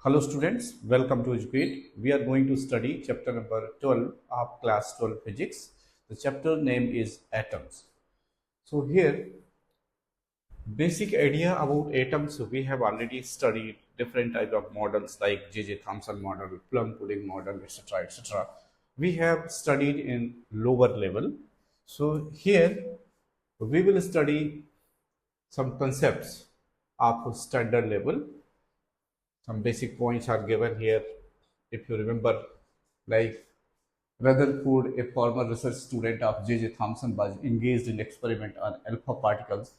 Hello students, welcome to Educate. We are going to study chapter number 12 of class 12 physics. The chapter name is atoms. So here, basic idea about atoms, we have already studied different types of models like J.J. Thomson model, plum pudding model, etc. etc. We have studied in lower level. So here, we will study some concepts of standard level. Some basic points are given here. If you remember, like Rutherford, a former research student of J.J. Thomson, was engaged in experiment on alpha particles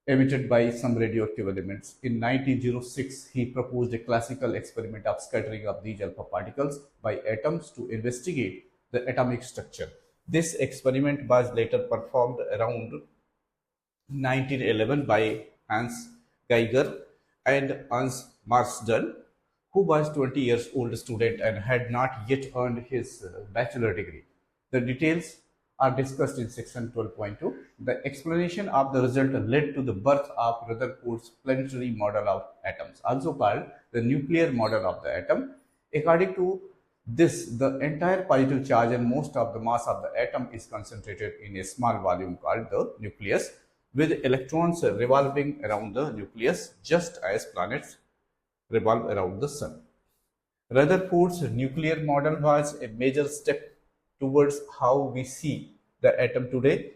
emitted by some radioactive elements. In 1906, he proposed a classical experiment of scattering of these alpha particles by atoms to investigate the atomic structure. This experiment was later performed around 1911 by Hans Geiger and Hans Marsden, who was 20 years old student and had not yet earned his bachelor degree. The details are discussed in section 12.2. The explanation of the result led to the birth of Rutherford's planetary model of atoms, also called the nuclear model of the atom. According to this, the entire positive charge and most of the mass of the atom is concentrated in a small volume called the nucleus, with electrons revolving around the nucleus just as planets revolve around the sun. Rutherford's nuclear model was a major step towards how we see the atom today.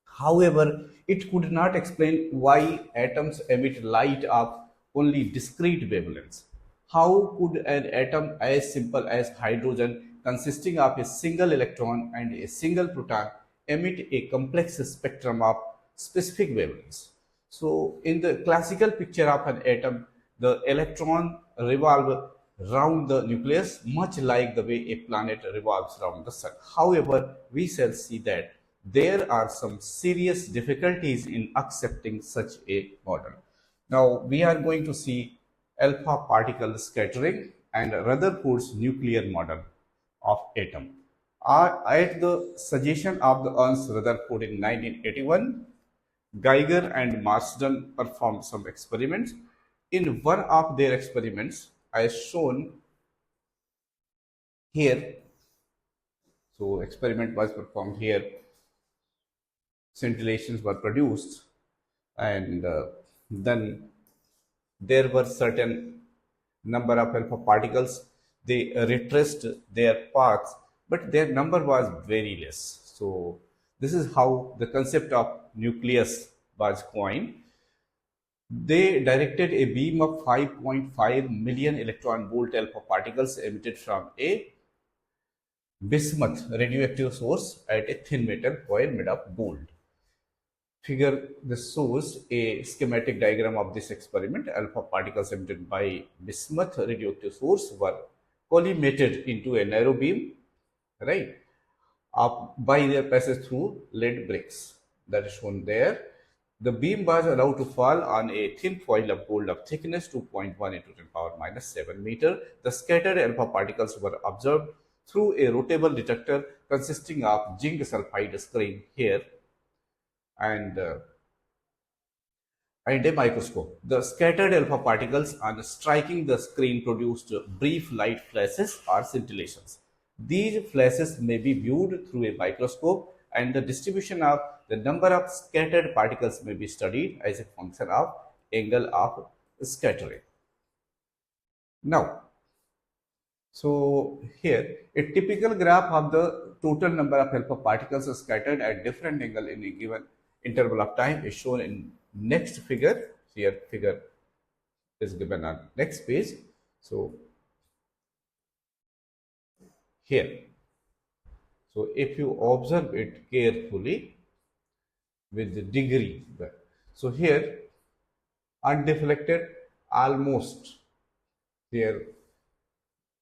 However, it could not explain why atoms emit light of only discrete wavelengths. How could an atom as simple as hydrogen, consisting of a single electron and a single proton, emit a complex spectrum of specific wavelengths? So, in the classical picture of an atom, the electron revolve round the nucleus much like the way a planet revolves around the sun. However, we shall see that there are some serious difficulties in accepting such a model. Now, we are going to see alpha particle scattering and Rutherford's nuclear model of atom. At the suggestion of the Ernst Rutherford in 1981, Geiger and Marsden performed some experiments. In one of their experiments, as shown here, so experiment was performed here, scintillations were produced, and then there were certain number of alpha particles. They retraced their paths, but their number was very less. So this is how the concept of nucleus was coined. They directed a beam of 5.5 million electron volt alpha particles emitted from a bismuth radioactive source at a thin metal coil made of gold. Figure this shows a schematic diagram of this experiment. Alpha particles emitted by bismuth radioactive source were collimated into a narrow beam, right, by their passage through lead bricks, that is shown there. The beam was allowed to fall on a thin foil of gold of thickness 2.1 into 10 power minus 7 meter. The scattered alpha particles were observed through a rotable detector consisting of zinc sulfide screen here and a microscope. The scattered alpha particles on striking the screen produced brief light flashes or scintillations. These flashes may be viewed through a microscope, and the distribution of the number of scattered particles may be studied as a function of angle of scattering. Now, so here a typical graph of the total number of alpha particles scattered at different angle in a given interval of time is shown in next figure. Here figure is given on next page. So here, so if you observe it carefully with the degree, so here undeflected almost here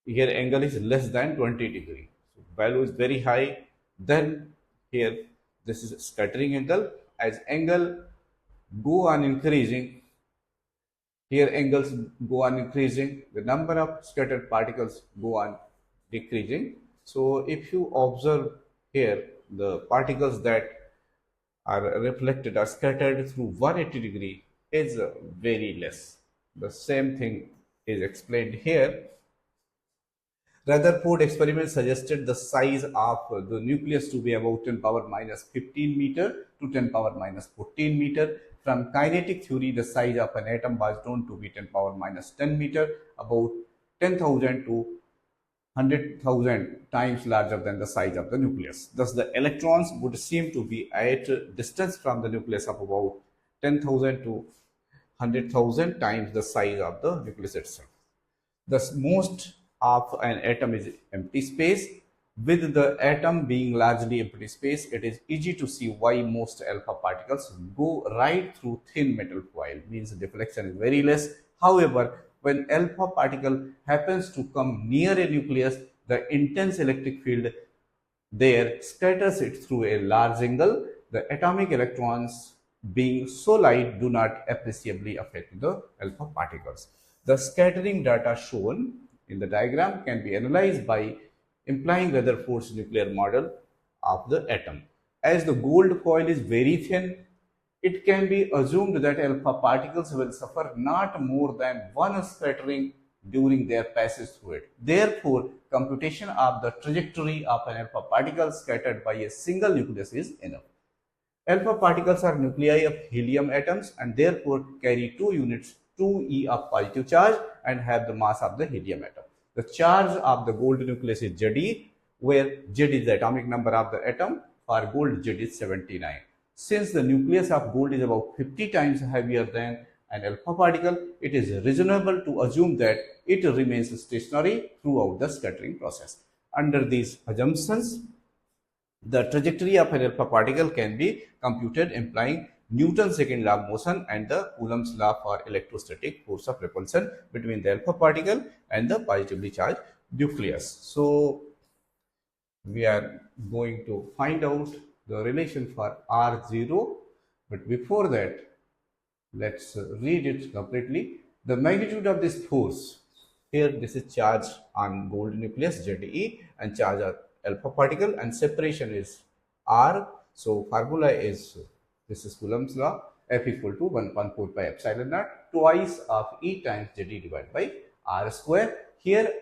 angle is less than 20 degree, so value is very high. Then here this is scattering angle. As angle go on increasing, here angles go on increasing, the number of scattered particles go on decreasing. So if you observe here, the particles that are reflected or scattered through 180 degree is very less. The same thing is explained here. Rutherford experiment suggested the size of the nucleus to be about 10 power minus 15 meter to 10 power minus 14 meter. From kinetic theory, the size of an atom was known to be 10 power minus 10 meter, about 10,000 to 100,000 times larger than the size of the nucleus. Thus, the electrons would seem to be at a distance from the nucleus of about 10,000 to 100,000 times the size of the nucleus itself. Thus, most of an atom is empty space. With the atom being largely empty space, it is easy to see why most alpha particles go right through thin metal foil, means the deflection is very less. However, when alpha particle happens to come near a nucleus, the intense electric field there scatters it through a large angle. The atomic electrons, being so light, do not appreciably affect the alpha particles. The scattering data shown in the diagram can be analyzed by implying Rutherford's nuclear model of the atom. As the gold foil is very thin, it can be assumed that alpha particles will suffer not more than one scattering during their passage through it. Therefore, computation of the trajectory of an alpha particle scattered by a single nucleus is enough. Alpha particles are nuclei of helium atoms and therefore carry 2 units 2e of positive charge and have the mass of the helium atom. The charge of the gold nucleus is Ze, where Z is the atomic number of the atom. For gold, Z is 79. Since the nucleus of gold is about 50 times heavier than an alpha particle, it is reasonable to assume that it remains stationary throughout the scattering process. Under these assumptions, the trajectory of an alpha particle can be computed implying Newton's second law of motion and the Coulomb's law for electrostatic force of repulsion between the alpha particle and the positively charged nucleus. So, we are going to find out the relation for R0, but before that, let's read it completely. The magnitude of this force, here this is charge on gold nucleus Ze and charge on alpha particle, and separation is R. So, formula is, this is Coulomb's law, F equal to 1.4 pi epsilon naught, twice of E times Ze divided by R square. Here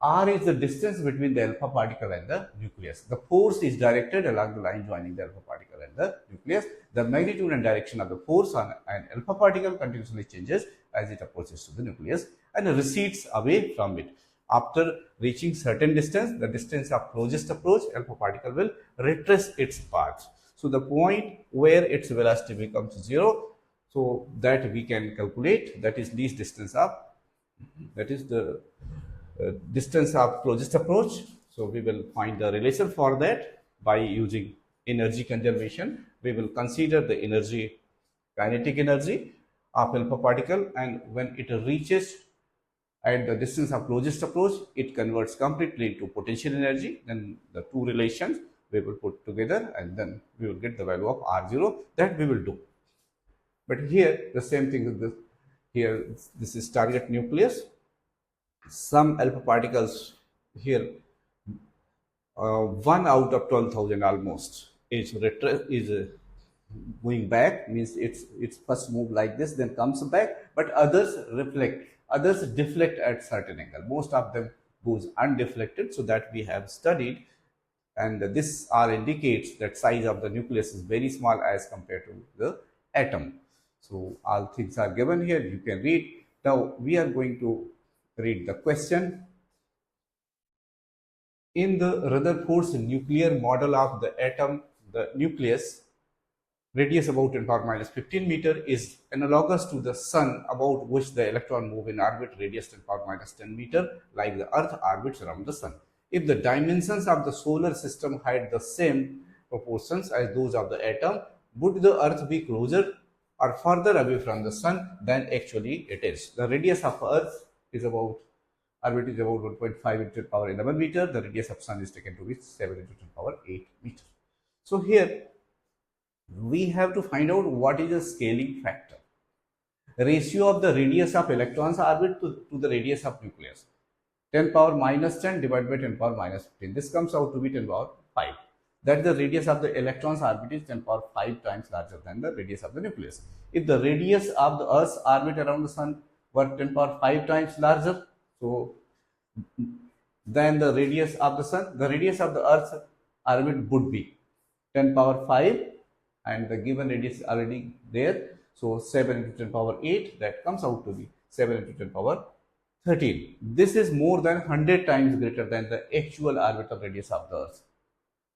R is the distance between the alpha particle and the nucleus. The force is directed along the line joining the alpha particle and the nucleus. The magnitude and direction of the force on an alpha particle continuously changes as it approaches to the nucleus and recedes away from it. After reaching certain distance, the distance of closest approach, alpha particle will retrace its path. So, the point where its velocity becomes 0, so that we can calculate, that is least distance of, that is the distance of closest approach. So, we will find the relation for that by using energy conservation. We will consider the energy, kinetic energy of alpha particle, and when it reaches at the distance of closest approach, it converts completely into potential energy. Then the two relations we will put together and then we will get the value of R0, that we will do. But here the same thing is this. Here this is target nucleus. Some alpha particles here, 1 out of 12,000 almost is going back, means it's first move like this, then comes back, but others reflect, others deflect at certain angle. Most of them goes undeflected, so that we have studied, and this R indicates that size of the nucleus is very small as compared to the atom. So all things are given here, you can read. Now we are going to read the question. In the Rutherford's nuclear model of the atom, the nucleus, radius about 10 power minus 15 meter, is analogous to the sun, about which the electron move in orbit radius 10 power minus 10 meter, like the earth orbits around the sun. If the dimensions of the solar system had the same proportions as those of the atom, would the earth be closer or further away from the sun than actually it is? The radius of earth is about, orbit is about 1.5 into 10 power 11 meter. The radius of sun is taken to be 7 into 10 power 8 meter. So here we have to find out what is the scaling factor. Ratio of the radius of electrons orbit to the radius of nucleus. 10 power minus 10 divided by 10 power minus 15. This comes out to be 10 power 5. That the radius of the electrons orbit is 10 power 5 times larger than the radius of the nucleus. If the radius of the Earth's orbit around the sun were 10 power 5 times larger. So than the radius of the sun, the radius of the earth's orbit would be 10 power 5, and the given radius is already there. So 7 into 10 power 8, that comes out to be 7 into 10 power 13. This is more than 100 times greater than the actual orbital radius of the earth.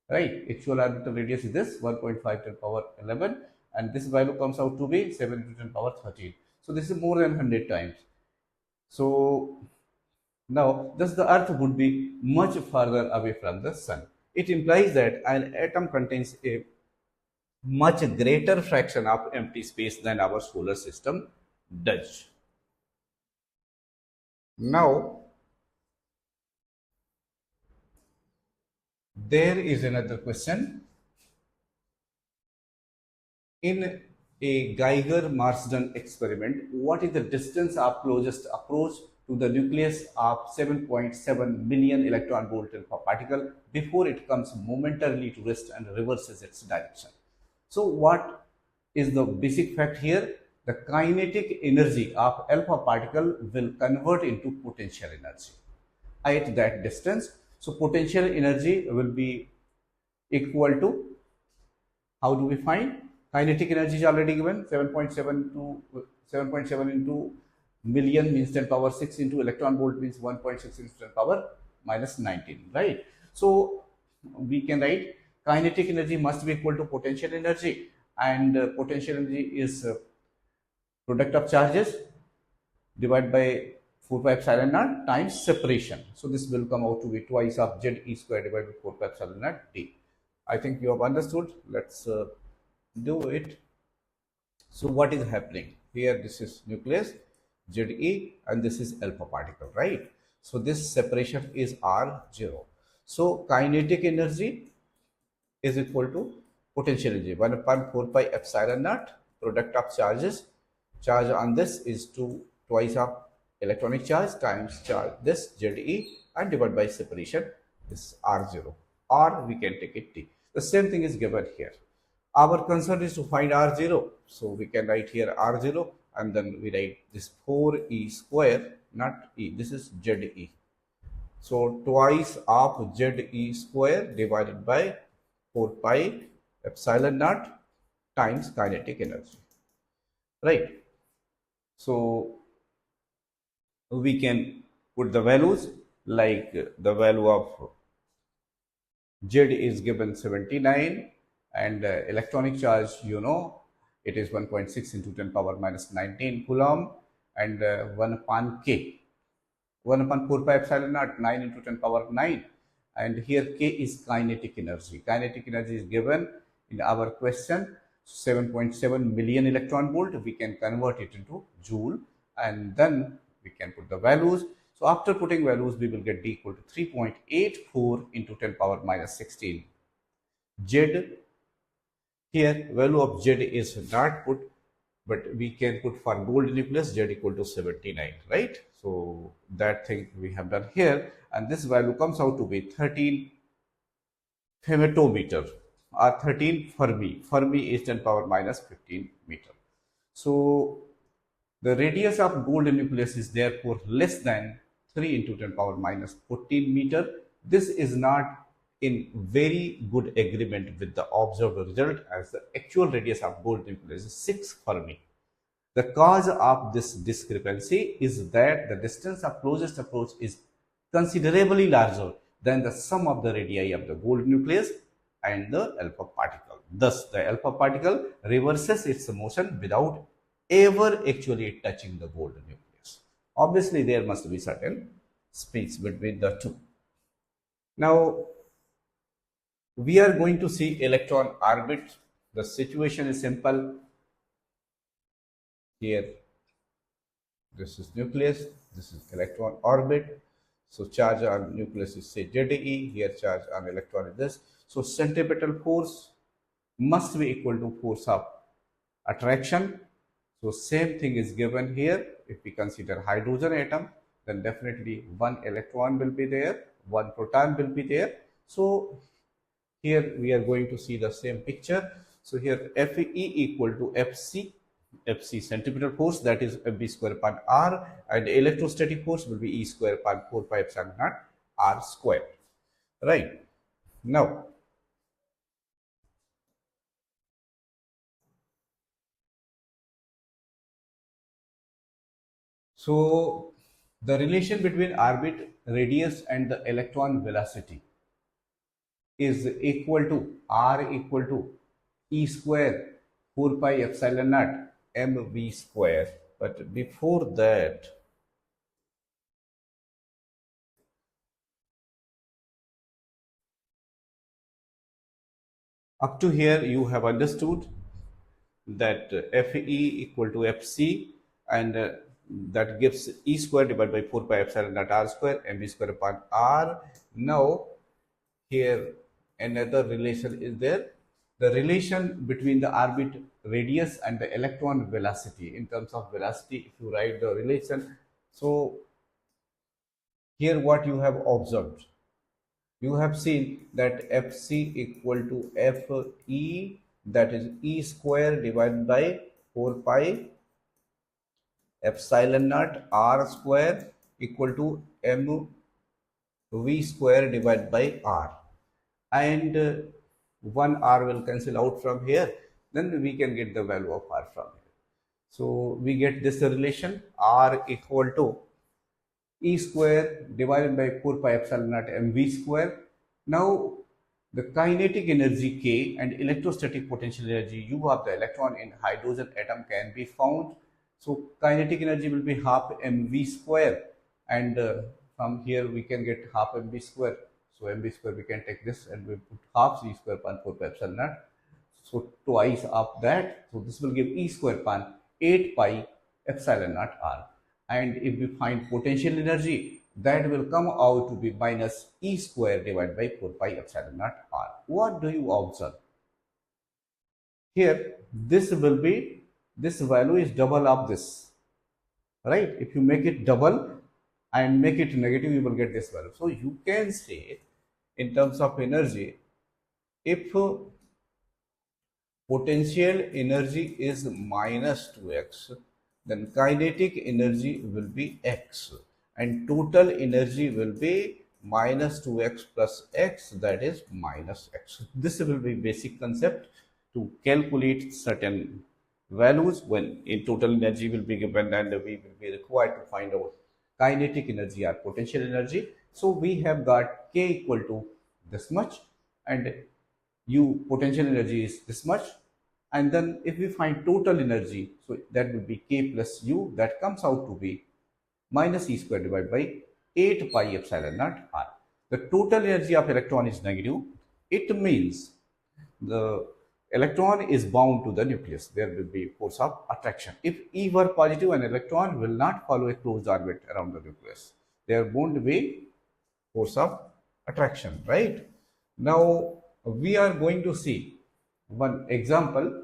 Right? Actual orbital radius is this 1.5 10 power 11, and this value comes out to be 7 into 10 power 13. So this is more than 100 times. So now, thus the earth would be much farther away from the sun. It implies that an atom contains a much greater fraction of empty space than our solar system does. Now, there is another question. In a Geiger-Marsden experiment, what is the distance of closest approach to the nucleus of 7.7 million electron volt particle before it comes momentarily to rest and reverses its direction? So what is the basic fact here? The kinetic energy of alpha particle will convert into potential energy at that distance. So potential energy will be equal to, how do we find? Kinetic energy is already given, 7.7 into million means 10 power 6 into electron volt means 1.6 into 10 power minus 19, right? So we can write kinetic energy must be equal to potential energy, and potential energy is product of charges divided by 4 pi epsilon naught times separation. So this will come out to be twice of ZE square divided by 4 pi epsilon naught T. I think you have understood. Let's do it. So what is happening here? This is nucleus ZE and this is alpha particle, right? So this separation is R0. So kinetic energy is equal to potential energy 1 upon 4 pi epsilon naught product of charges. Charge on this is twice of electronic charge times charge this ZE and divided by separation is R0, or we can take it T. The same thing is given here. Our concern is to find R0. So we can write here R0 and then we write this 4E square, not E, this is ZE. So twice of ZE square divided by 4 pi epsilon naught times kinetic energy, right? So we can put the values, like the value of Z is given 79, and electronic charge, you know, it is 1.6 into 10 power minus 19 coulomb, and 1 upon K, 1 upon 4 pi epsilon naught, 9 into 10 power 9, and here K is kinetic energy. Kinetic energy is given in our question, 7.7 million electron volt. We can convert it into joule, and then we can put the values. So after putting values, we will get D equal to 3.84 into 10 power minus 16. Z, here value of Z is not put, but we can put for gold nucleus Z equal to 79, right? So that thing we have done here, and this value comes out to be 13 femtometer or 13 Fermi. Fermi is 10 power minus 15 meter. So the radius of gold nucleus is therefore less than 3 into 10 power minus 14 meter. This is not in very good agreement with the observed result, as the actual radius of gold nucleus is 6 Fermi. The cause of this discrepancy is that the distance of closest approach is considerably larger than the sum of the radii of the gold nucleus and the alpha particle. Thus, the alpha particle reverses its motion without ever actually touching the gold nucleus. Obviously, there must be certain space between the two. Now, we are going to see electron orbit. The situation is simple. Here, this is nucleus, this is electron orbit. So charge on nucleus is say ZE, here charge on electron is this. So centripetal force must be equal to force of attraction. So same thing is given here. If we consider hydrogen atom, then definitely one electron will be there, one proton will be there. So here we are going to see the same picture. So here Fe equal to Fc, Fc centripetal force, that is mv square upon r, and electrostatic force will be E square upon 4 pi epsilon naught r square. Right. Now, so the relation between orbit radius and the electron velocity is equal to r equal to E square 4 pi epsilon naught mv square. But before that, up to here you have understood that Fe equal to Fc, and that gives E square divided by 4 pi epsilon naught r square mv square upon r. Now here another relation is there, the relation between the orbit radius and the electron velocity. In terms of velocity, if you write the relation, so here what you have observed, you have seen that Fc equal to Fe, that is E square divided by 4 pi epsilon naught r square equal to m v square divided by r, and one r will cancel out from here, then we can get the value of r from here. So we get this relation, r equal to E square divided by 4 pi epsilon naught mv square. Now the kinetic energy K and electrostatic potential energy U of the electron in hydrogen atom can be found. So kinetic energy will be half mv square, and from here we can get half mv square. So mv square we can take this and we put half c square upon 4 pi epsilon naught. So twice of that. So this will give E square upon 8 pi epsilon naught r. And if we find potential energy, that will come out to be minus E square divided by 4 pi epsilon naught r. What do you observe? Here, this will be, this value is double of this, right? If you make it double and make it negative, you will get this value. So you can say in terms of energy, if potential energy is minus 2x, then kinetic energy will be x, and total energy will be minus 2x plus x, that is minus x. This will be basic concept to calculate certain values when in total energy will be given, and we will be required to find out kinetic energy or potential energy. So we have got K equal to this much, and U potential energy is this much, and then if we find total energy, so that would be K plus U, that comes out to be minus E square divided by 8 pi epsilon naught r. The total energy of electron is negative. It means the electron is bound to the nucleus. There will be force of attraction. If E were positive, an electron will not follow a closed orbit around the nucleus. There won't be force of attraction, right? Now we are going to see one example.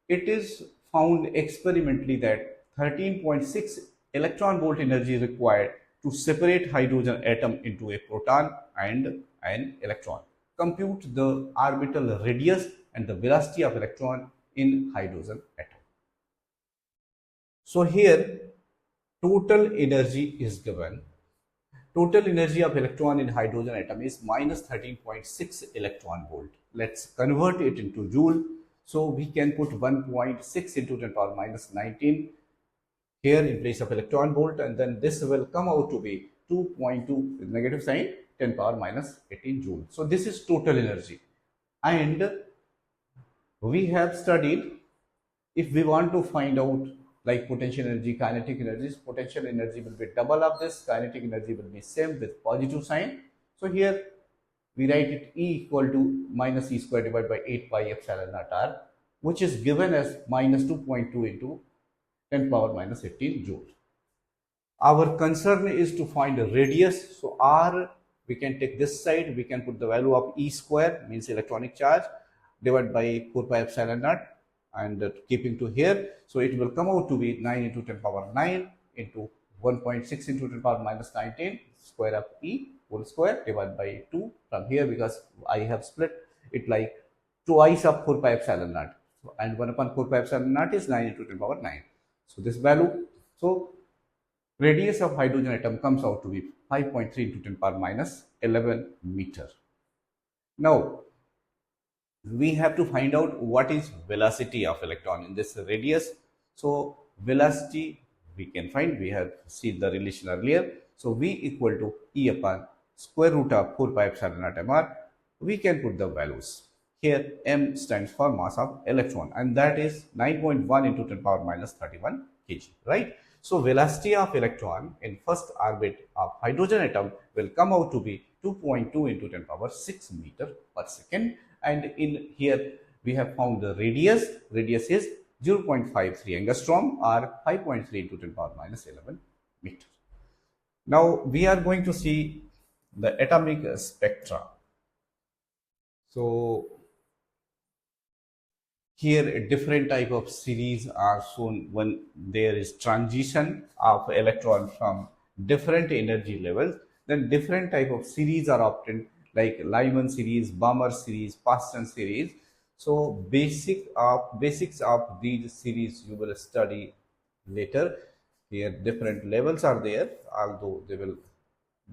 It is found experimentally that 13.6 electron volt energy is required to separate hydrogen atom into a proton and an electron. Compute the orbital radius and the velocity of electron in hydrogen atom. So here total energy is given. Total energy of electron in hydrogen atom is minus 13.6 electron volt. Let's convert it into joule. So we can put 1.6 into 10 power minus 19 here in place of electron volt, and then this will come out to be 2.2 with negative sign 10 power minus 18 joule. So this is total energy, and we have studied, if we want to find out like potential energy, kinetic energies, potential energy will be double of this, kinetic energy will be same with positive sign. So here we write it E equal to minus E square divided by 8 pi epsilon naught r, which is given as minus 2.2 into 10 power minus 18 joule. Our concern is to find a radius. So r, we can take this side, we can put the value of E square, means electronic charge, divided by 4 pi epsilon naught, and keeping to here. So it will come out to be 9 into 10 power 9 into 1.6 into 10 power minus 19 square of E whole square divided by 2 from here, because I have split it like twice of 4 pi epsilon naught. So, and 1 upon 4 pi epsilon naught is 9 into 10 power 9. So this value, so radius of hydrogen atom comes out to be 5.3 into 10 power minus 11 meter. Now, we have to find out what is velocity of electron in this radius. So velocity we can find, we have seen the relation earlier. So V equal to E upon square root of 4 pi epsilon naught mr. We can put the values. Here m stands for mass of electron, and that is 9.1 into 10 power minus 31 kg, right? So velocity of electron in first orbit of hydrogen atom will come out to be 2.2 into 10 power 6 meter per second. And in here we have found the radius is 0.53 angstrom or 5.3 into 10 power minus 11 meter. Now we are going to see the atomic spectra. So here a different type of series are shown when there is transition of electron from different energy levels. Then different type of series are obtained, like Lyman series, Balmer series, Paschen series. So basics of these series you will study later. Here different levels are there, although they will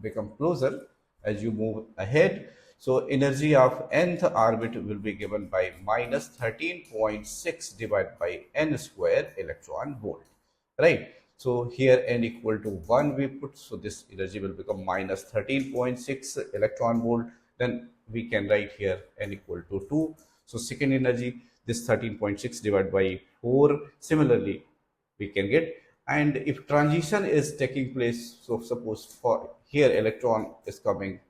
become closer as you move ahead. So energy of nth orbit will be given by minus 13.6 divided by n square electron volt, right? So here n equal to 1 we put, so this energy will become minus 13.6 electron volt. Then we can write here n equal to 2. So second energy, this 13.6 divided by 4, similarly we can get. And if transition is taking place, so suppose for here electron is coming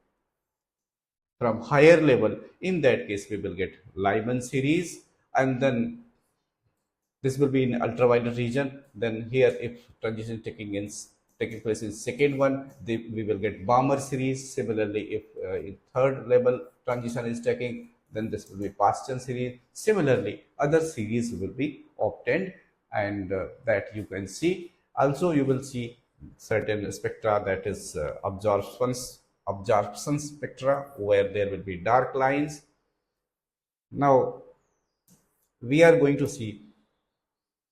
from higher level, in that case we will get Lyman series, and then this will be in ultraviolet region. Then here if transition taking place in second one, we will get Balmer series. Similarly, if in third level transition is taking, then this will be Paschen series. Similarly, other series will be obtained, and that you can see. Also you will see certain spectra, that is absorption spectra, where there will be dark lines. Now we are going to see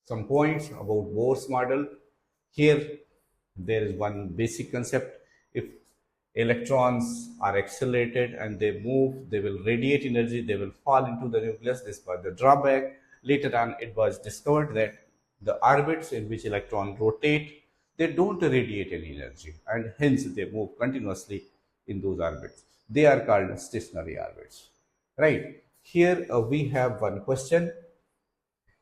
some points about Bohr's model. Here there is one basic concept. If electrons are accelerated and they move, they will radiate energy, they will fall into the nucleus. This was the drawback. Later on it was discovered that the orbits in which electrons rotate, they don't radiate any energy, and hence they move continuously in those orbits. They are called stationary orbits, right? Here we have one question.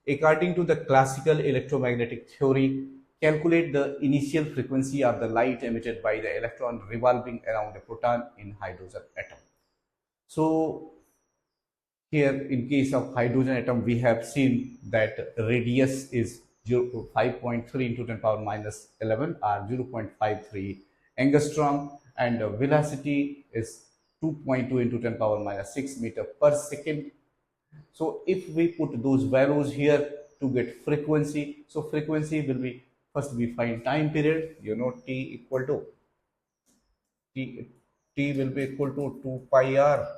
According to the classical electromagnetic theory, calculate the initial frequency of the light emitted by the electron revolving around a proton in hydrogen atom. So here in case of hydrogen atom, we have seen that radius is 5.3 into 10 power minus 11 or 0.53 angstrom, and velocity is 2.2 into 10 power minus 6 meter per second. So if we put those values here to get frequency, so frequency will be, first we find time period, you know, t equal to t will be equal to 2 pi r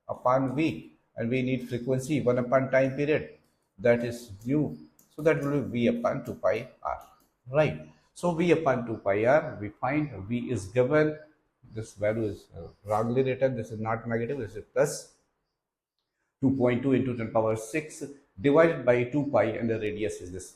upon v, and we need frequency 1 upon time period, that is nu. So that will be v upon 2 pi r, right? So v upon 2 pi r, we find v is given, this value is wrongly written, this is not negative, this is plus 2.2 into 10 power 6 divided by 2 pi, and the radius is this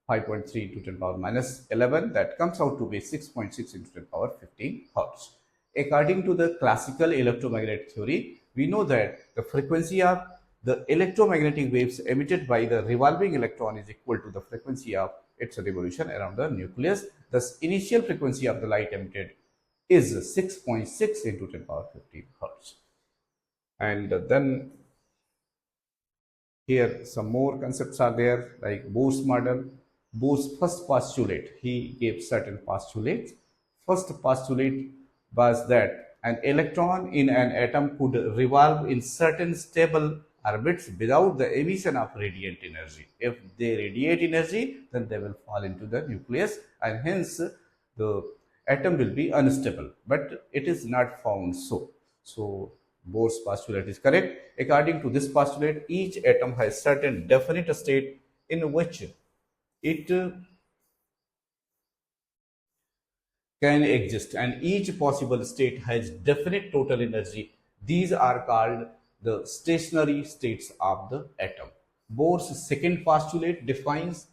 5.3 into 10 power minus 11, that comes out to be 6.6 into 10 power 15 hertz. According to the classical electromagnetic theory, we know that the frequency of the electromagnetic waves emitted by the revolving electron is equal to the frequency of its revolution around the nucleus. Thus, initial frequency of the light emitted is 6.6 into 10 power 15 hertz. And then here some more concepts are there, like Bohr's model. Bohr's first postulate, he gave certain postulates. First postulate was that an electron in an atom could revolve in certain stable orbits without the emission of radiant energy. If they radiate energy, then they will fall into the nucleus, and hence the atom will be unstable. But it is not found so. So Bohr's postulate is correct. According to this postulate, each atom has certain definite state in which it can exist, and each possible state has definite total energy. These are called the stationary states of the atom. Bohr's second postulate defines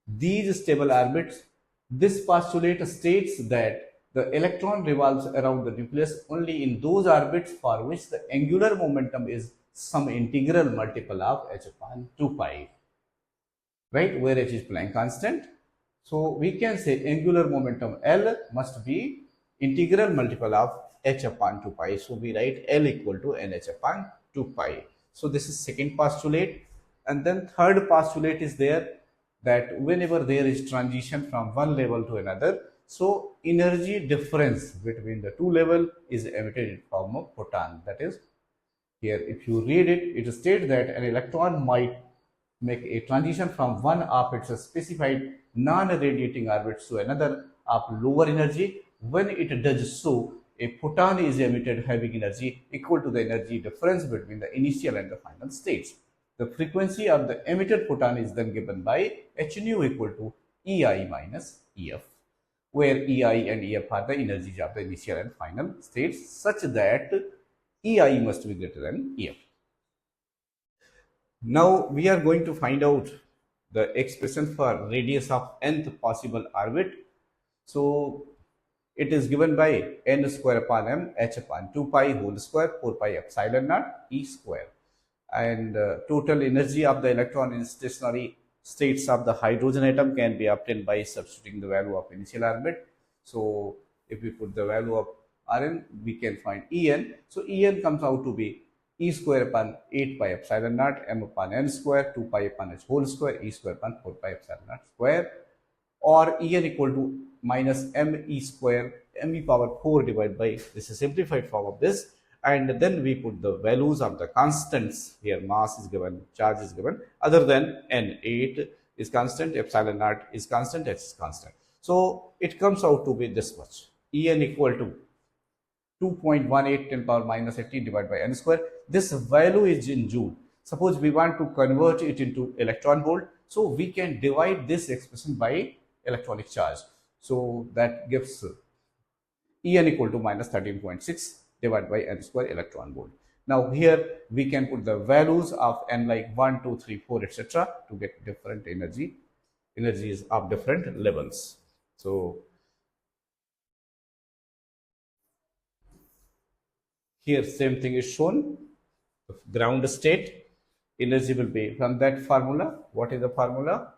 these stable orbits. This postulate states that the electron revolves around the nucleus only in those orbits for which the angular momentum is some integral multiple of h upon 2 pi, right, where h is Planck constant. So we can say angular momentum L must be integral multiple of h upon 2 pi. So we write L equal to nh upon 2 pi. So this is second postulate. And then third postulate is there, that whenever there is transition from one level to another, so energy difference between the two levels is emitted in form of photon. That is, here if you read it, it states that an electron might make a transition from one of its specified non-radiating orbits to another of lower energy. When it does so, a photon is emitted having energy equal to the energy difference between the initial and the final states. The frequency of the emitted photon is then given by h nu equal to Ei minus Ef, where Ei and Ef are the energies of the initial and final states, such that Ei must be greater than Ef. Now we are going to find out the expression for radius of nth possible orbit. So it is given by n square upon m h upon 2 pi whole square 4 pi epsilon naught E square. And total energy of the electron in stationary states of the hydrogen atom can be obtained by substituting the value of initial orbit. So if we put the value of Rn, we can find En. So En comes out to be E square upon 8 pi epsilon naught m upon n square 2 pi upon h whole square E square upon 4 pi epsilon naught square, or En equal to minus m E square m e power 4 divided by, this is simplified form of this, and then we put the values of the constants. Here mass is given, charge is given, other than n, 8 is constant, epsilon naught is constant, h is constant. So it comes out to be this much, En equal to 2.18 10 power minus 18 divided by n square. This value is in joule. Suppose we want to convert it into electron volt, so we can divide this expression by electronic charge. So that gives En equal to minus 13.6 divided by n square electron volt. Now here we can put the values of n like 1, 2, 3, 4, etc. to get different energies of different levels. So here same thing is shown. Ground state energy will be from that formula. What is the formula?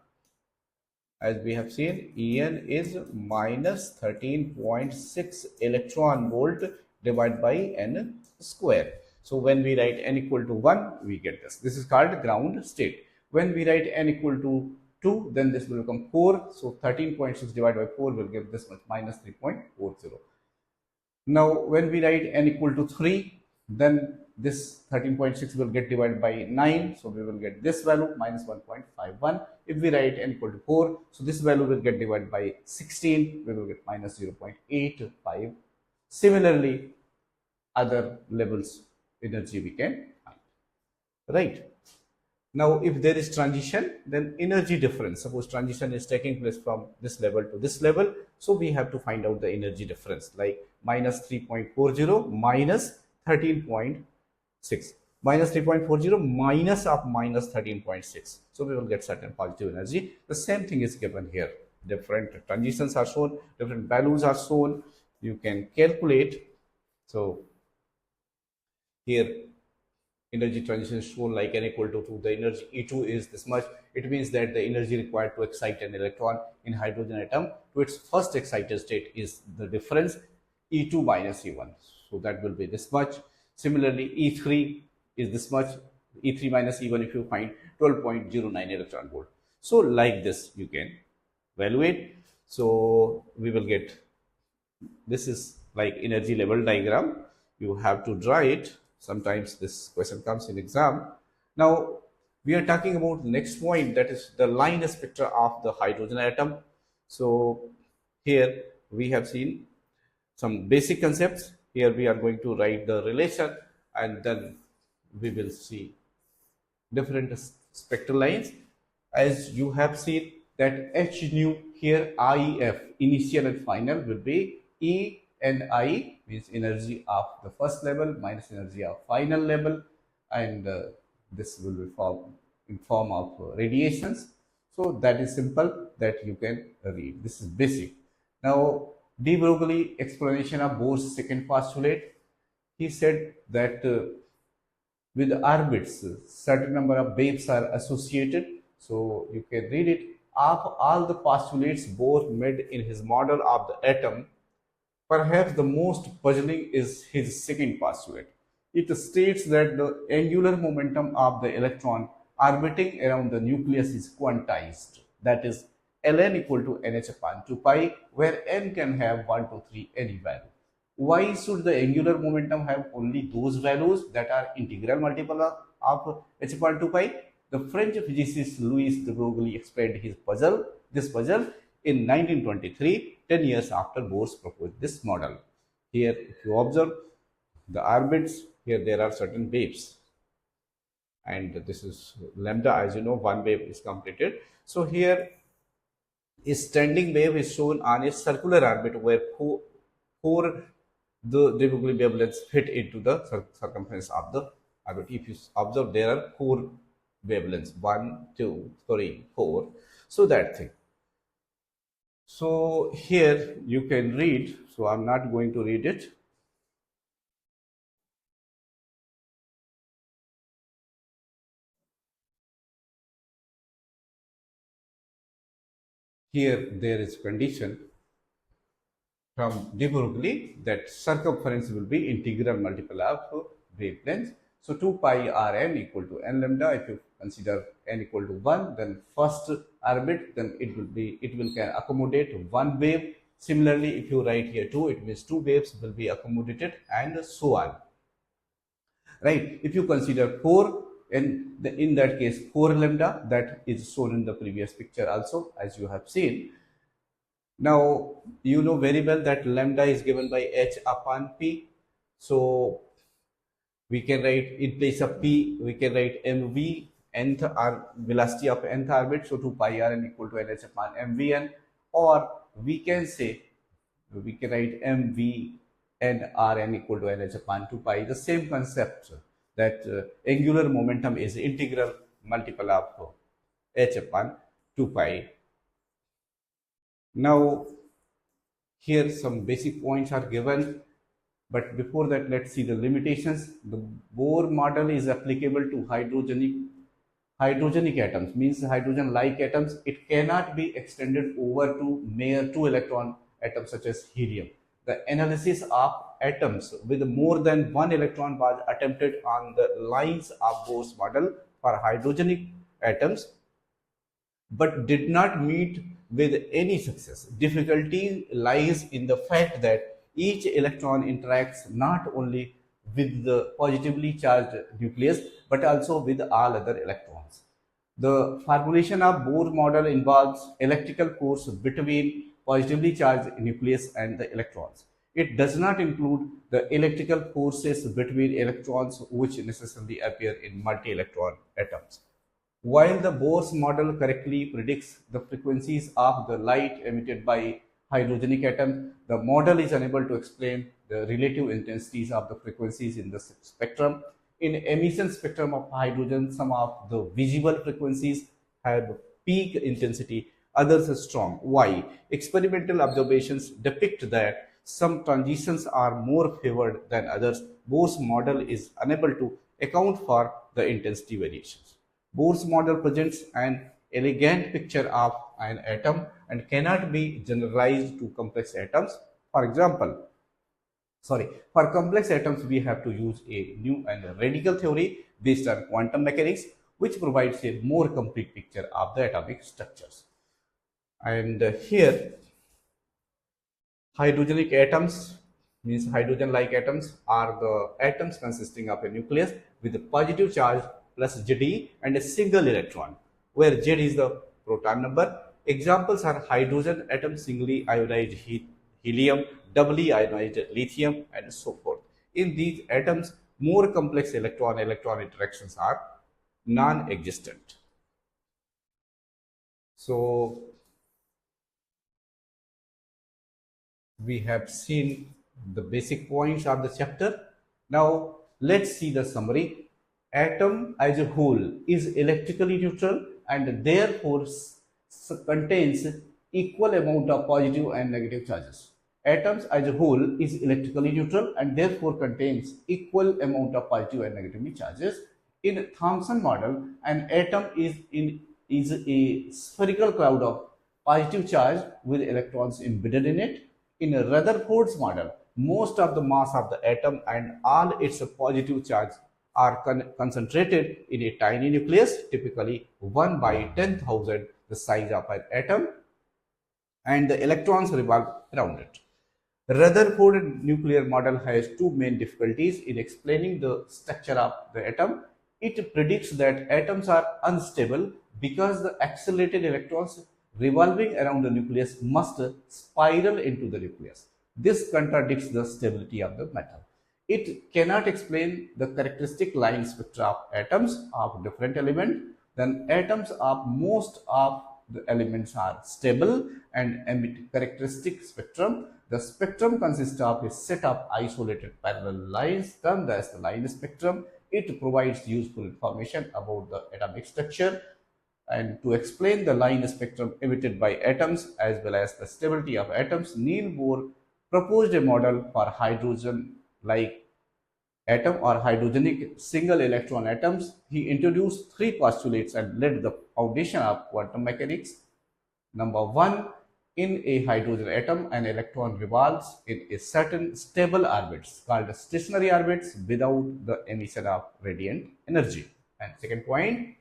As we have seen, En is minus 13.6 electron volt divided by n square. So when we write n equal to 1, we get this. This is called ground state. When we write n equal to 2, then this will become 4. So 13.6 divided by 4 will give this much, minus 3.40. Now when we write n equal to 3, then this 13.6 will get divided by 9. So we will get this value, minus 1.51. If we write n equal to 4, so this value will get divided by 16. We will get minus 0.85. Similarly, other levels energy we can find. Right. Now, if there is transition, then energy difference. Suppose transition is taking place from this level to this level. So we have to find out the energy difference, like minus 3.40 minus 13.6. Minus 3.40 minus of minus 13.6. So we will get certain positive energy. The same thing is given here. Different transitions are shown, different values are shown. You can calculate. So here energy transition is shown like n equal to 2. The energy E2 is this much. It means that the energy required to excite an electron in hydrogen atom to its first excited state is the difference E2 minus E1. So that will be this much. Similarly, E3 is this much. E3 minus E1, if you find 12.09 electron volt. So like this you can evaluate. So we will get, this is like energy level diagram. You have to draw it. Sometimes this question comes in exam. Now we are talking about the next point, that is the line spectra of the hydrogen atom. So here we have seen some basic concepts. Here we are going to write the relation, and then we will see different spectral lines. As you have seen that H nu here, IF, initial and final, will be E and I, means energy of the first level minus energy of final level, and this will be in form of radiations. So that is simple, that you can read. This is basic. Now, de Broglie explanation of Bohr's second postulate. He said that with orbits, certain number of waves are associated. So you can read it. Of all the postulates Bohr made in his model of the atom, perhaps the most puzzling is his second postulate. It states that the angular momentum of the electron orbiting around the nucleus is quantized. That is, ln equal to nh upon 2 pi, where n can have 1, 2, 3, any value. Why should the angular momentum have only those values that are integral multiple of h upon 2 pi? The French physicist Louis de Broglie explained this puzzle in 1923, 10 years after Bohr proposed this model. Here, if you observe the orbits, here there are certain waves. And this is lambda, as you know, one wave is completed. So here, a standing wave is shown on a circular orbit where four the de Broglie wavelengths fit into the circumference of the orbit. If you observe, there are 4 wavelengths, 1, 2, 3, 4. So that thing. So here you can read, so I'm not going to read it. Here there is condition from de Broglie that circumference will be integral multiple of wavelengths. So 2 pi Rn equal to n lambda. If you consider n equal to 1, then first orbit, then it will can accommodate one wave. Similarly, if you write here 2, it means 2 waves will be accommodated, and so on. Right? If you consider 4, and in that case 4 lambda, that is shown in the previous picture also, as you have seen. Now, you know very well that lambda is given by h upon p. So we can write in place of p, we can write mv, nth velocity of nth orbit, so 2 pi rn equal to nh upon mvn, or we can say, we can write mv n rn equal to nh upon 2 pi, the same concept, that angular momentum is integral multiple of h upon 2 pi. Now, here some basic points are given, but before that, let's see the limitations. The Bohr model is applicable to hydrogenic atoms, means hydrogen-like atoms. It cannot be extended over to mere 2 electron atoms such as helium. The analysis of atoms with more than 1 electron was attempted on the lines of Bohr's model for hydrogenic atoms, but did not meet with any success. Difficulty lies in the fact that each electron interacts not only with the positively charged nucleus but also with all other electrons. The formulation of Bohr model involves electrical force between positively charged nucleus and the electrons. It does not include the electrical forces between electrons which necessarily appear in multi-electron atoms. While the Bohr's model correctly predicts the frequencies of the light emitted by hydrogenic atoms, the model is unable to explain the relative intensities of the frequencies in the spectrum. In emission spectrum of hydrogen, some of the visible frequencies have peak intensity, others are strong. Why? Experimental observations depict that some transitions are more favored than others. Bohr's model is unable to account for the intensity variations. Bohr's model presents an elegant picture of an atom and cannot be generalized to complex atoms. For complex atoms, we have to use a new and radical theory based on quantum mechanics, which provides a more complete picture of the atomic structures. And here, hydrogenic atoms, means hydrogen-like atoms, are the atoms consisting of a nucleus with a positive charge plus Jd and a single electron, where Z is the proton number. Examples are hydrogen atoms, singly ionized helium, doubly ionized lithium, and so forth. In these atoms, More complex electron-electron interactions are non-existent. So we have seen the basic points of the chapter. Now let's see the summary. Atom as a whole is electrically neutral and therefore contains equal amount of positive and negative charges. Atoms as a whole is electrically neutral and therefore contains equal amount of positive and negative charges. In Thomson model, an atom is a spherical cloud of positive charge with electrons embedded in it. In Rutherford's model, most of the mass of the atom and all its positive charge are concentrated in a tiny nucleus, typically 1 by 10,000 the size of an atom, and the electrons revolve around it. Rutherford nuclear model has two main difficulties in explaining the structure of the atom. It predicts that atoms are unstable because the accelerated electrons revolving around the nucleus must spiral into the nucleus. This contradicts the stability of the metal. It cannot explain the characteristic line spectra of atoms of different elements. Then atoms of most of the elements are stable and emit characteristic spectrum. The spectrum consists of a set of isolated parallel lines termed as the line spectrum. It provides useful information about the atomic structure. And to explain the line spectrum emitted by atoms as well as the stability of atoms, Niels Bohr proposed a model for hydrogen-like atom or hydrogenic single electron atoms. He introduced three postulates and laid the foundation of quantum mechanics. Number one, in a hydrogen atom, an electron revolves in a certain stable orbits called stationary orbits without the emission of radiant energy. And second point,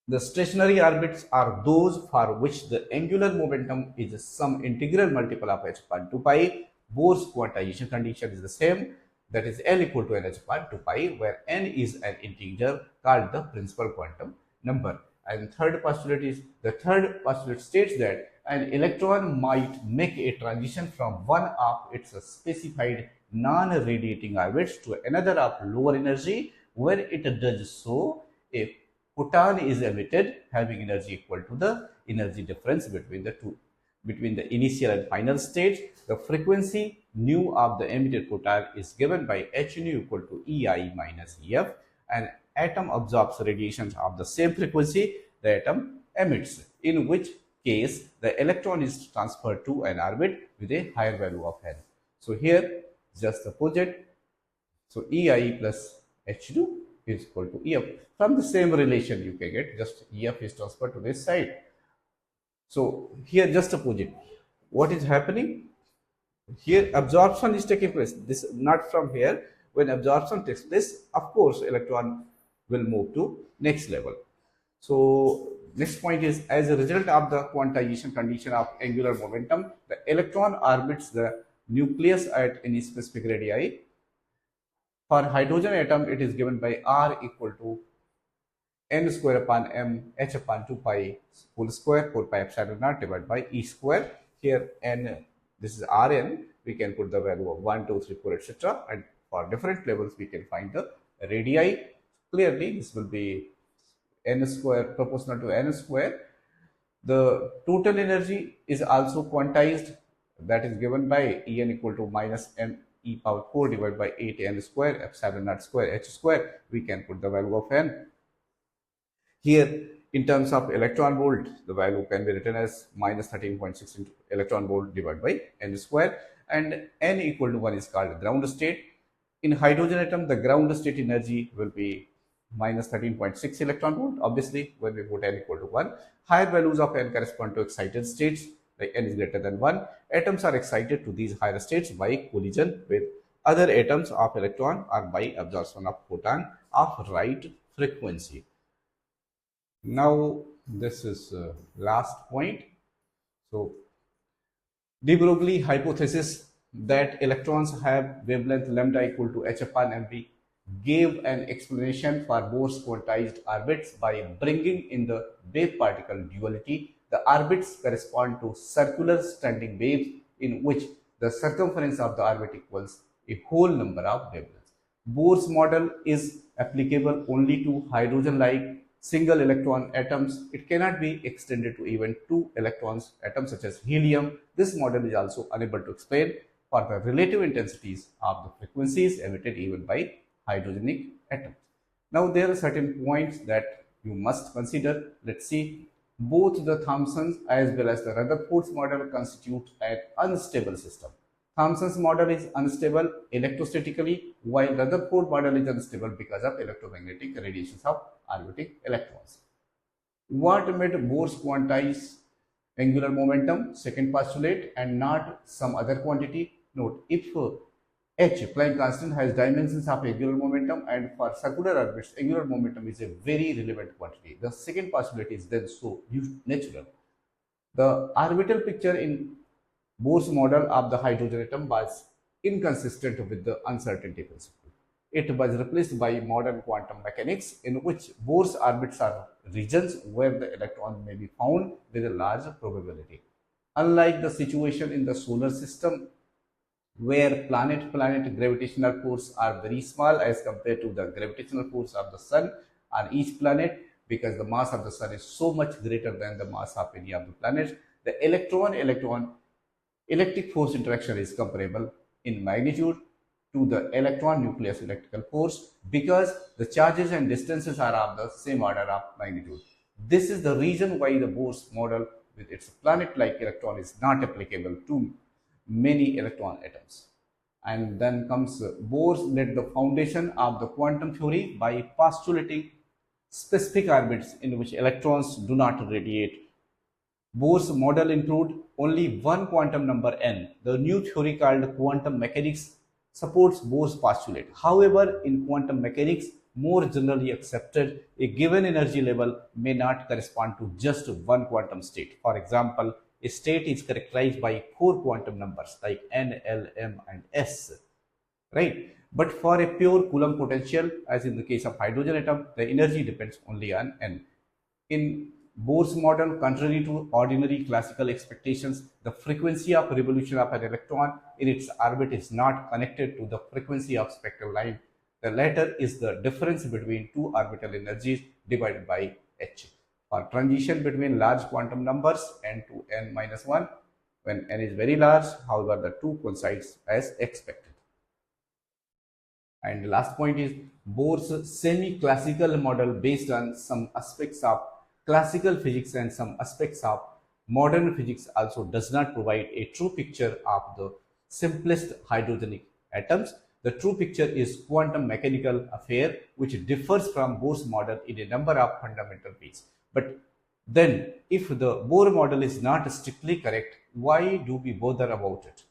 the stationary orbits are those for which the angular momentum is some integral multiple of h upon 2 pi. Bohr's quantization condition is the same, that is L equal to NH upon 2 pi, where n is an integer called the principal quantum number. And third postulate states that an electron might make a transition from one of its specified non-radiating orbits to another of lower energy. When it does so, a photon is emitted having energy equal to the energy difference between the initial and final state. The frequency nu of the emitted photon is given by h nu equal to EI minus EF. An atom absorbs radiations of the same frequency the atom emits, in which case the electron is transferred to an orbit with a higher value of n. So here just the project. So EI plus H2 is equal to EF. From the same relation you can get, just EF is transferred to this side. So here just a project. What is happening? Here absorption is taking place. This not from here. When absorption takes place, of course, electron will move to next level. So next point is, as a result of the quantization condition of angular momentum, the electron orbits the nucleus at any specific radii. For hydrogen atom, it is given by R equal to n square upon m h upon 2 pi whole square 4 pi epsilon naught divided by E square. Here n, this is Rn, we can put the value of 1, 2, 3, 4, etc. And for different levels, we can find the radii. Clearly, this will be n square proportional to n square. The total energy is also quantized, that is given by En equal to minus m e power 4 divided by 8 n square epsilon naught square h square. We can put the value of n. Here, in terms of electron volt, the value can be written as minus 13.6 into electron volt divided by n square, and n equal to 1 is called ground state. In hydrogen atom, the ground state energy will be minus 13.6 electron volt. Obviously, when we put n equal to 1, higher values of n correspond to excited states, like n is greater than 1. Atoms are excited to these higher states by collision with other atoms of electron or by absorption of photon of right frequency. Now, this is last point. So, de Broglie hypothesis that electrons have wavelength lambda equal to h upon mv gave an explanation for Bohr's quantized orbits by bringing in the wave-particle duality. The orbits correspond to circular standing waves in which the circumference of the orbit equals a whole number of wavelengths. Bohr's model is applicable only to hydrogen-like single electron atoms. It cannot be extended to even two electrons atoms such as helium. This model is also unable to explain for the relative intensities of the frequencies emitted even by hydrogenic atoms. Now there are certain points that you must consider. Let's see. Both the Thomson's as well as the Rutherford's model constitute an unstable system. Thomson's model is unstable electrostatically, while Rutherford model is unstable because of electromagnetic radiations of orbiting electrons. What made Bohr's quantize angular momentum? Second postulate, and not some other quantity. Note, if h, Planck constant, has dimensions of angular momentum, and for circular orbits angular momentum is a very relevant quantity, the second postulate is then so natural. The orbital picture in Bohr's model of the hydrogen atom was inconsistent with the uncertainty principle. It was replaced by modern quantum mechanics, in which Bohr's orbits are regions where the electron may be found with a large probability. Unlike the situation in the solar system, where planet-planet gravitational force are very small as compared to the gravitational force of the sun on each planet, because the mass of the sun is so much greater than the mass of any of the planets, the electron-electron electric force interaction is comparable in magnitude to the electron nucleus electrical force, because the charges and distances are of the same order of magnitude. This is the reason why the Bohr's model with its planet-like electron is not applicable to many electron atoms. And then comes Bohr laid the foundation of the quantum theory by postulating specific orbits in which electrons do not radiate. Bohr's model includes only one quantum number n. The new theory called quantum mechanics supports Bohr's postulate. However, in quantum mechanics, more generally accepted, a given energy level may not correspond to just one quantum state. For example, a state is characterized by four quantum numbers like n, l, m, and s, right? But for a pure Coulomb potential, as in the case of hydrogen atom, the energy depends only on n. In Bohr's model, contrary to ordinary classical expectations, the frequency of revolution of an electron in its orbit is not connected to the frequency of spectral line. The latter is the difference between two orbital energies divided by h. For transition between large quantum numbers n to n minus 1, when n is very large, however, the two coincides as expected. And the last point is Bohr's semi-classical model based on some aspects of classical physics and some aspects of modern physics also does not provide a true picture of the simplest hydrogenic atoms. The true picture is quantum mechanical affair, which differs from Bohr's model in a number of fundamental ways. But then, if the Bohr model is not strictly correct, why do we bother about it?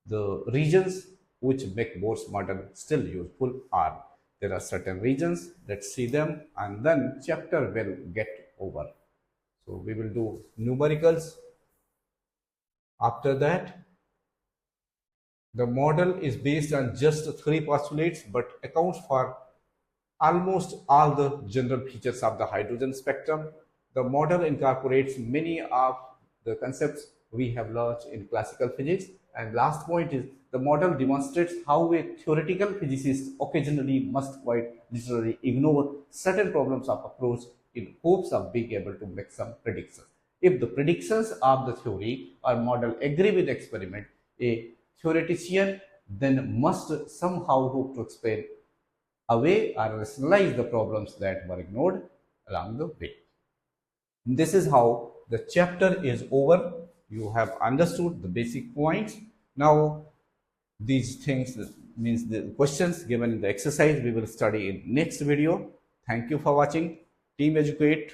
The reasons which make Bohr's model still useful are, there are certain reasons, let's see them, and then chapter will get over. So we will do numericals. After that, the model is based on just three postulates but accounts for almost all the general features of the hydrogen spectrum. The model incorporates many of the concepts we have learned in classical physics. And last point is the model demonstrates how a theoretical physicist occasionally must quite literally ignore certain problems of approach in hopes of being able to make some predictions. If the predictions of the theory or model agree with the experiment, a theoretician then must somehow hope to explain away or rationalize the problems that were ignored along the way. This is how the chapter is over. You have understood the basic points. Now, these things means the questions given in the exercise we will study in next video. Thank you for watching. Team Educate.